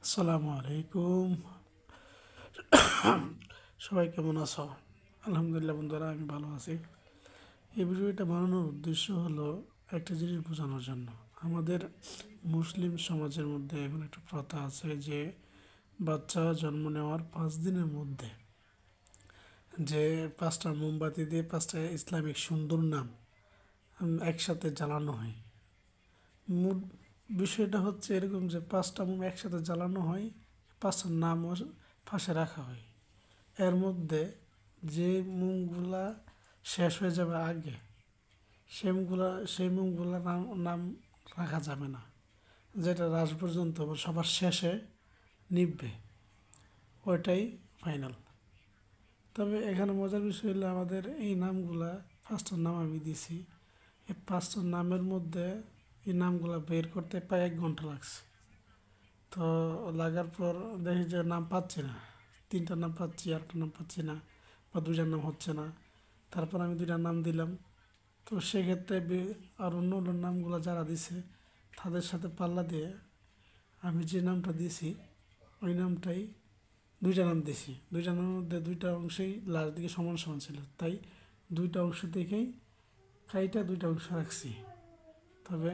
আসসালামু আলাইকুম। সবাই কেমন আছো? আলহামদুলিল্লাহ বন্ধুরা, আমি ভালো আছি। এই ভিডিওটা বানানোর উদ্দেশ্য হলো একটা জিনিস বোঝানোর জন্য। আমাদের মুসলিম সমাজের মধ্যে এখন একটা প্রথা আছে যে বাচ্চা জন্ম নেওয়ার 5 দিনের মধ্যে যে 5টা মোমবাতি দিয়ে 5টা ইসলামিক সুন্দর নাম একসাথে জ্বালানো হয়। মূল বিষয়টা হচ্ছে এরকম যে 5টা মোম একসাথে জ্বালানো হয়, 5টার নামও ফাঁসে রাখা হয়। এর মধ্যে যে মোমগুলা শেষ হয়ে যাবে আগে, সেই মোমগুলা নাম নাম রাখা যাবে না। যেটা লাশ পর্যন্ত বা সবার শেষে নিভবে, ওইটাই ফাইনাল। তবে এখানে মজার বিষয় হলো আমাদের এই নামগুলা, 5টার নাম আমি দিছি, এই 5টার নামের মধ্যে এই নামগুলা বের করতে প্রায় 1 ঘন্টা লাগছে। তো লাগার পর দেখি যে নাম পাচ্ছি না, 3টার নাম পাচ্ছি, আরেকটা নাম পাচ্ছি না, বা 2টার নাম হচ্ছে না। তারপর আমি 2টার নাম দিলাম। তো সেক্ষেত্রে আর অন্য অন্য নামগুলো যারা দিছে তাদের সাথে পাল্লা দিয়ে আমি যে নামটা দিয়েছি ওই নামটাই, 2টা নাম দিয়েছি। 2টা নামের মধ্যে 2টা অংশেই লাস্ট দিকে সমান সমান ছিল, তাই 2টা অংশ দেখেই কাইটা 2টা অংশ রাখছি। তবে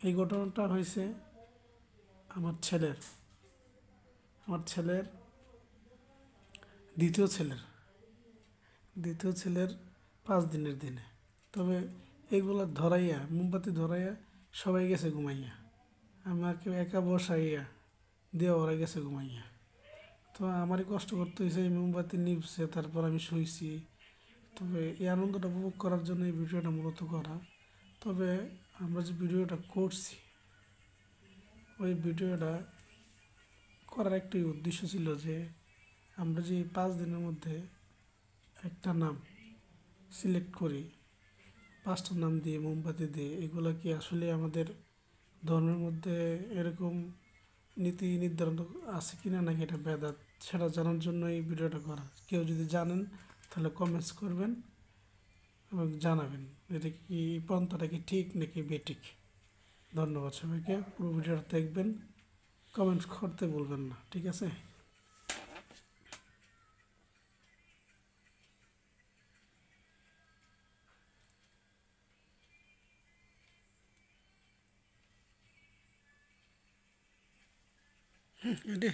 এই ঘটনাটা হয়েছে আমার ছেলের আমার ছেলের দ্বিতীয় ছেলের দ্বিতীয় ছেলের 5 দিনের দিনে। তবে এগুলা ধরাইয়া, মোমবাতি ধরাইয়া সবাই গেছে ঘুমাইয়া, আমাকে একা বসাইয়া দিয়ে ওরা গেছে ঘুমাইয়া। তো আমারই কষ্ট করতে হয়েছে, এই মোমবাতি নিভছে, তারপর আমি শুইছি। তবে এই আনন্দটা উপভোগ করার জন্য এই ভিডিওটা মূলত করা। তবে আমরা যে ভিডিওটা করছি, ওই ভিডিওটা করার একটি উদ্দেশ্য ছিল যে আমরা যে 5 দিনের মধ্যে একটা নাম সিলেক্ট করি, 5টা নাম দিয়ে মোমবাতি দিয়ে, এগুলো কি আসলে আমাদের ধর্মের মধ্যে এরকম নীতি নির্ধারণ আছে কিনা, নাকি এটা বেদাত, সেটা জানার জন্য এই ভিডিওটা করা। কেউ যদি জানেন তাহলে কমেন্টস করবেন এবং জানাবেন এটা কি, পন্থাটা কি ঠিক নাকি বেঠিক। ধন্যবাদ সবাইকে, পুরো ভিডিওটা দেখবেন, কমেন্টস করতে বলবেন না, ঠিক আছে? এটি